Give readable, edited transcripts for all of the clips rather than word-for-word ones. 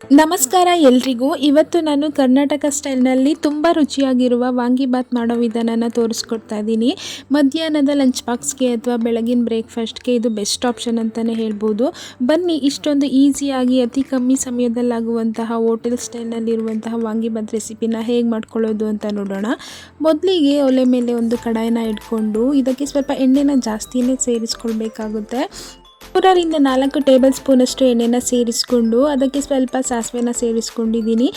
ನಮಸ್ಕಾರ ಎಲ್ರಿಗೂ. ಇವತ್ತು ನಾನು ಕರ್ನಾಟಕ ಸ್ಟೈಲ್ನಲ್ಲಿ ತುಂಬ ರುಚಿಯಾಗಿರುವ ವಾಂಗಿಬಾತ್ ಮಾಡೋ ವಿಧಾನನ ತೋರಿಸ್ಕೊಡ್ತಾ ಇದ್ದೀನಿ. ಮಧ್ಯಾಹ್ನದ ಲಂಚ್ ಬಾಕ್ಸ್ಗೆ ಅಥವಾ ಬೆಳಗಿನ ಬ್ರೇಕ್ಫಾಸ್ಟ್ಗೆ ಇದು ಬೆಸ್ಟ್ ಆಪ್ಷನ್ ಅಂತಲೇ ಹೇಳ್ಬೋದು. ಬನ್ನಿ ಇಷ್ಟೊಂದು ಈಸಿಯಾಗಿ ಅತಿ ಕಮ್ಮಿ ಸಮಯದಲ್ಲಾಗುವಂತಹ ಹೋಟೆಲ್ ಸ್ಟೈಲ್ನಲ್ಲಿರುವಂತಹ ವಾಂಗಿಬಾತ್ ರೆಸಿಪಿನ ಹೇಗೆ ಮಾಡ್ಕೊಳ್ಳೋದು ಅಂತ ನೋಡೋಣ. ಮೊದಲಿಗೆ ಒಲೆ ಮೇಲೆ ಒಂದು ಕಡಾಯಿನ ಇಟ್ಕೊಂಡು ಇದಕ್ಕೆ ಸ್ವಲ್ಪ ಎಣ್ಣೆನ ಜಾಸ್ತಿನೇ ಸೇರಿಸ್ಕೊಳ್ಬೇಕಾಗುತ್ತೆ. 3ರಿಂದ 4 ಟೇಬಲ್ ಸ್ಪೂನಷ್ಟು ಎಣ್ಣೆನ ಸೇರಿಸ್ಕೊಂಡು ಅದಕ್ಕೆ ಸ್ವಲ್ಪ ಸಾಸಿವೆನ ಸೇರಿಸ್ಕೊಂಡಿದ್ದೀನಿ.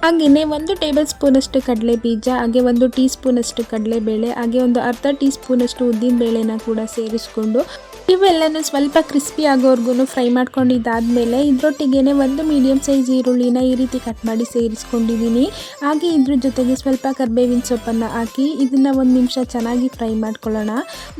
ಹಾಗೆಯೇ 1 ಟೇಬಲ್ ಸ್ಪೂನಷ್ಟು ಕಡಲೆ ಬೀಜ, ಹಾಗೆ 1 ಟೀ ಸ್ಪೂನಷ್ಟು ಕಡಲೆಬೇಳೆ, ಹಾಗೆ ಒಂದು ಅರ್ಧ ಟೀ ಸ್ಪೂನಷ್ಟು ಉದ್ದಿನ ಬೇಳೆನ ಕೂಡ ಸೇರಿಸ್ಕೊಂಡು ಇವೆಲ್ಲನೂ ಸ್ವಲ್ಪ ಕ್ರಿಸ್ಪಿ ಆಗೋವರೆಗೂ ಫ್ರೈ ಮಾಡ್ಕೊಂಡಿದ್ದಾದಮೇಲೆ ಇದರೊಟ್ಟಿಗೆ 1 ಮೀಡಿಯಮ್ ಸೈಜ್ ಈರುಳ್ಳಿನ ಈ ರೀತಿ ಕಟ್ ಮಾಡಿ ಸೇರಿಸ್ಕೊಂಡಿದ್ದೀನಿ. ಹಾಗೆ ಇದ್ರ ಜೊತೆಗೆ ಸ್ವಲ್ಪ ಕರಿಬೇವಿನ ಸೊಪ್ಪನ್ನು ಹಾಕಿ ಇದನ್ನು 1 ನಿಮಿಷ ಚೆನ್ನಾಗಿ ಫ್ರೈ ಮಾಡ್ಕೊಳ್ಳೋಣ.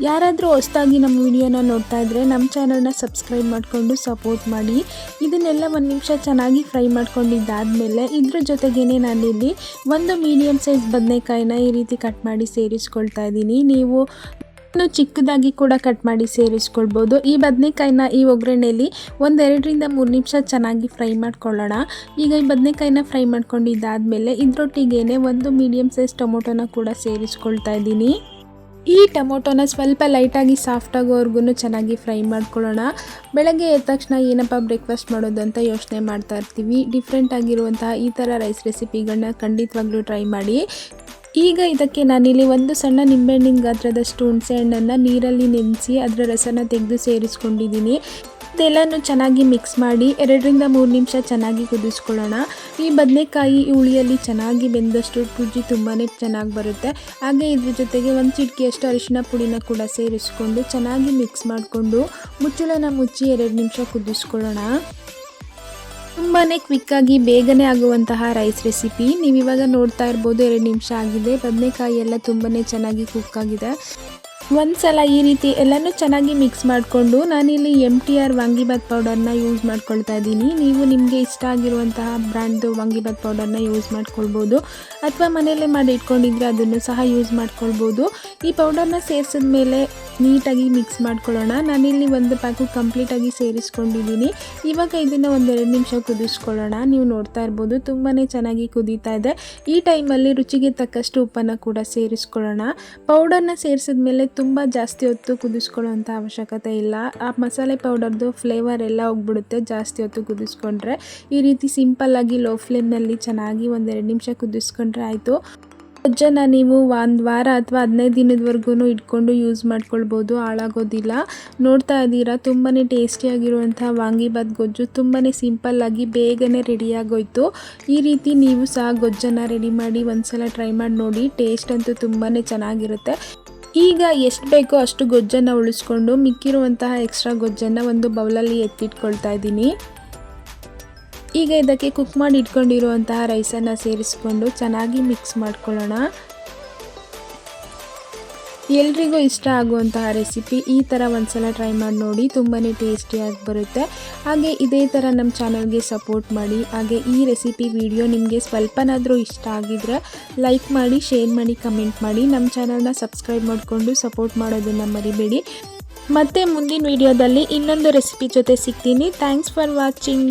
ಯಾರಾದರೂ ಹೊಸದಾಗಿ ನಮ್ಮ ವಿಡಿಯೋನ ನೋಡ್ತಾ ಇದ್ದರೆ ನಮ್ಮ ಚಾನಲ್ನ ಸಬ್ಸ್ಕ್ರೈಬ್ ಮಾಡಿಕೊಂಡು ಸಪೋರ್ಟ್ ಮಾಡಿ. ಇದನ್ನೆಲ್ಲ 1 ನಿಮಿಷ ಚೆನ್ನಾಗಿ ಫ್ರೈ ಮಾಡ್ಕೊಂಡಿದ್ದಾದಮೇಲೆ ಇದ್ರ ಜೊತೆಗೇ ನಾನಿಲ್ಲಿ 1 ಮೀಡಿಯಮ್ ಸೈಜ್ ಬದನೆಕಾಯಿನ ಈ ರೀತಿ ಕಟ್ ಮಾಡಿ ಸೇರಿಸ್ಕೊಳ್ತಾ ಇದ್ದೀನಿ. ನೀವು ಚಿಕ್ಕದಾಗಿ ಕೂಡ ಕಟ್ ಮಾಡಿ ಸೇರಿಸ್ಕೊಳ್ಬೋದು. ಈ ಬದನೆಕಾಯಿನ ಈ ಒಗ್ಗರಣೆಯಲ್ಲಿ 2ರಿಂದ 3 ನಿಮಿಷ ಚೆನ್ನಾಗಿ ಫ್ರೈ ಮಾಡ್ಕೊಳ್ಳೋಣ. ಈಗ ಈ ಬದನೆಕಾಯಿನ ಫ್ರೈ ಮಾಡ್ಕೊಂಡಿದ್ದಾದಮೇಲೆ ಇದರೊಟ್ಟಿಗೆ 1 ಮೀಡಿಯಮ್ ಸೈಜ್ ಟೊಮೊಟೊನ ಕೂಡ ಸೇರಿಸ್ಕೊಳ್ತಾ ಇದ್ದೀನಿ. ಈ ಟೊಮೊಟೊನ ಸ್ವಲ್ಪ ಲೈಟಾಗಿ ಸಾಫ್ಟ್ ಆಗೋವರೆಗೂ ಚೆನ್ನಾಗಿ ಫ್ರೈ ಮಾಡ್ಕೊಳ್ಳೋಣ. ಬೆಳಗ್ಗೆ ಎದ್ದ ತಕ್ಷಣ ಏನಪ್ಪ ಬ್ರೇಕ್ಫಾಸ್ಟ್ ಮಾಡೋದು ಅಂತ ಯೋಚನೆ ಮಾಡ್ತಾ ಇರ್ತೀವಿ. ಡಿಫ್ರೆಂಟ್ ಆಗಿರುವಂತಹ ಈ ಥರ ರೈಸ್ ರೆಸಿಪಿಗಳನ್ನ ಖಂಡಿತವಾಗ್ಲೂ ಟ್ರೈ ಮಾಡಿ. ಈಗ ಇದಕ್ಕೆ ನಾನಿಲ್ಲಿ 1 ಸಣ್ಣ ನಿಂಬೆಹಣ್ಣಿನ ಗಾತ್ರದಷ್ಟು ಹುಣಸೆ ಹಣ್ಣನ್ನು ನೀರಲ್ಲಿ ನೆನೆಸಿ ಅದರ ರಸನ ತೆಗೆದು ಸೇರಿಸ್ಕೊಂಡಿದ್ದೀನಿ. ಇದೆಲ್ಲನೂ ಚೆನ್ನಾಗಿ ಮಿಕ್ಸ್ ಮಾಡಿ 2ರಿಂದ 3 ನಿಮಿಷ ಚೆನ್ನಾಗಿ ಕುದಿಸ್ಕೊಳ್ಳೋಣ. ಈ ಬದನೆಕಾಯಿ ಹುಳಿಯಲ್ಲಿ ಚೆನ್ನಾಗಿ ಬೆಂದಷ್ಟು ರುಚಿ ತುಂಬಾ ಚೆನ್ನಾಗಿ ಬರುತ್ತೆ. ಹಾಗೆ ಇದ್ರ ಜೊತೆಗೆ 1 ಚಿಟಿಕೆಯಷ್ಟು ಅರಿಶಿನ ಪುಡಿನ ಕೂಡ ಸೇರಿಸ್ಕೊಂಡು ಚೆನ್ನಾಗಿ ಮಿಕ್ಸ್ ಮಾಡಿಕೊಂಡು ಮುಚ್ಚಳನ ಮುಚ್ಚಿ 2 ನಿಮಿಷ ಕುದಿಸ್ಕೊಳ್ಳೋಣ. ತುಂಬಾ ಕ್ವಿಕ್ಕಾಗಿ ಬೇಗನೆ ಆಗುವಂತಹ ರೈಸ್ ರೆಸಿಪಿ. ನೀವು ಇವಾಗ ನೋಡ್ತಾ ಇರ್ಬೋದು 2 ನಿಮಿಷ ಆಗಿದೆ. ಬದನೆಕಾಯಿ ಎಲ್ಲ ತುಂಬಾ ಚೆನ್ನಾಗಿ ಕುಕ್ ಆಗಿದೆ. ಒಂದ್ಸಲ ಈ ರೀತಿ ಎಲ್ಲನೂ ಚೆನ್ನಾಗಿ ಮಿಕ್ಸ್ ಮಾಡಿಕೊಂಡು ನಾನಿಲ್ಲಿ MTR ವಾಂಗಿಬಾತ್ ಪೌಡರ್ನ ಯೂಸ್ ಮಾಡ್ಕೊಳ್ತಾ ಇದ್ದೀನಿ. ನೀವು ನಿಮಗೆ ಇಷ್ಟ ಆಗಿರುವಂತಹ ಬ್ರ್ಯಾಂಡ್ದು ವಾಂಗಿಬಾತ್ ಪೌಡರ್ನ ಯೂಸ್ ಮಾಡ್ಕೊಳ್ಬೋದು ಅಥವಾ ಮನೆಯಲ್ಲೇ ಮಾಡಿ ಇಟ್ಕೊಂಡಿದ್ರೆ ಅದನ್ನು ಸಹ ಯೂಸ್ ಮಾಡ್ಕೊಳ್ಬೋದು. ಈ ಪೌಡರ್ನ ಸೇರಿಸಿದ ಮೇಲೆ ನೀಟಾಗಿ ಮಿಕ್ಸ್ ಮಾಡ್ಕೊಳ್ಳೋಣ. ನಾನಿಲ್ಲಿ 1 ಪ್ಯಾಕು ಕಂಪ್ಲೀಟಾಗಿ ಸೇರಿಸ್ಕೊಂಡಿದ್ದೀನಿ. ಇವಾಗ ಇದನ್ನು 2 ನಿಮಿಷ ಕುದಿಸ್ಕೊಳ್ಳೋಣ. ನೀವು ನೋಡ್ತಾ ಇರ್ಬೋದು ತುಂಬಾ ಚೆನ್ನಾಗಿ ಕುದೀತಾ ಇದೆ. ಈ ಟೈಮಲ್ಲಿ ರುಚಿಗೆ ತಕ್ಕಷ್ಟು ಉಪ್ಪನ್ನು ಕೂಡ ಸೇರಿಸ್ಕೊಳ್ಳೋಣ. ಪೌಡರ್ನ ಸೇರಿಸಿದ ಮೇಲೆ ತುಂಬ ಜಾಸ್ತಿ ಹೊತ್ತು ಕುದಿಸ್ಕೊಳ್ಳೋಂಥ ಅವಶ್ಯಕತೆ ಇಲ್ಲ. ಆ ಮಸಾಲೆ ಪೌಡರ್ದು ಫ್ಲೇವರ್ ಎಲ್ಲ ಹೋಗ್ಬಿಡುತ್ತೆ ಜಾಸ್ತಿ ಹೊತ್ತು ಕುದಿಸ್ಕೊಂಡ್ರೆ. ಈ ರೀತಿ ಸಿಂಪಲ್ಲಾಗಿ ಲೋ ಫ್ಲೇಮ್ನಲ್ಲಿ ಚೆನ್ನಾಗಿ 2 ನಿಮಿಷ ಕುದಿಸ್ಕೊಂಡ್ರೆ ಆಯಿತು. ಗೊಜ್ಜನ್ನು ನೀವು 1 ವಾರ ಅಥವಾ 15 ದಿನದವರೆಗೂ ಇಟ್ಕೊಂಡು ಯೂಸ್ ಮಾಡ್ಕೊಳ್ಬೋದು, ಹಾಳಾಗೋದಿಲ್ಲ. ನೋಡ್ತಾ ಇದ್ದೀರಾ ತುಂಬಾ ಟೇಸ್ಟಿಯಾಗಿರುವಂಥ ವಾಂಗಿಬಾತ್ ಗೊಜ್ಜು ತುಂಬಾ ಸಿಂಪಲ್ಲಾಗಿ ಬೇಗನೆ ರೆಡಿಯಾಗೋಯ್ತು. ಈ ರೀತಿ ನೀವು ಸಹ ಗೊಜ್ಜನ್ನು ರೆಡಿ ಮಾಡಿ ಒಂದ್ಸಲ ಟ್ರೈ ಮಾಡಿ ನೋಡಿ. ಟೇಸ್ಟ್ ಅಂತೂ ತುಂಬಾ ಚೆನ್ನಾಗಿರುತ್ತೆ. ಈಗ ಎಷ್ಟು ಬೇಕೋ ಅಷ್ಟು ಗೊಜ್ಜನ್ನು ಉಳಿಸ್ಕೊಂಡು ಮಿಕ್ಕಿರುವಂತಹ ಎಕ್ಸ್ಟ್ರಾ ಗೊಜ್ಜನ್ನು ಒಂದು ಬೌಲಲ್ಲಿ ಎತ್ತಿಟ್ಕೊಳ್ತಾ ಇದ್ದೀನಿ. ಈಗ ಇದಕ್ಕೆ ಕುಕ್ ಮಾಡಿ ಇಟ್ಕೊಂಡಿರುವಂತಹ ರೈಸನ್ನು ಸೇರಿಸ್ಕೊಂಡು ಚೆನ್ನಾಗಿ ಮಿಕ್ಸ್ ಮಾಡ್ಕೊಳ್ಳೋಣ. ಎಲ್ರಿಗೂ ಇಷ್ಟ ಆಗುವಂತಹ ರೆಸಿಪಿ. ಈ ಥರ ಒಂದ್ಸಲ ಟ್ರೈ ಮಾಡಿ ನೋಡಿ, ತುಂಬಾ ಟೇಸ್ಟಿಯಾಗಿ ಬರುತ್ತೆ. ಹಾಗೆ ಇದೇ ಥರ ನಮ್ಮ ಚಾನಲ್ಗೆ ಸಪೋರ್ಟ್ ಮಾಡಿ. ಹಾಗೆ ಈ ರೆಸಿಪಿ ವಿಡಿಯೋ ನಿಮಗೆ ಸ್ವಲ್ಪನಾದರೂ ಇಷ್ಟ ಆಗಿದ್ರೆ ಲೈಕ್ ಮಾಡಿ, ಶೇರ್ ಮಾಡಿ, ಕಮೆಂಟ್ ಮಾಡಿ. ನಮ್ಮ ಚಾನಲ್ನ ಸಬ್ಸ್ಕ್ರೈಬ್ ಮಾಡಿಕೊಂಡು ಸಪೋರ್ಟ್ ಮಾಡೋದನ್ನು ಮರಿಬೇಡಿ. ಮತ್ತೆ ಮುಂದಿನ ವಿಡಿಯೋದಲ್ಲಿ ಇನ್ನೊಂದು ರೆಸಿಪಿ ಜೊತೆ ಸಿಗ್ತೀನಿ. Thanks for watching.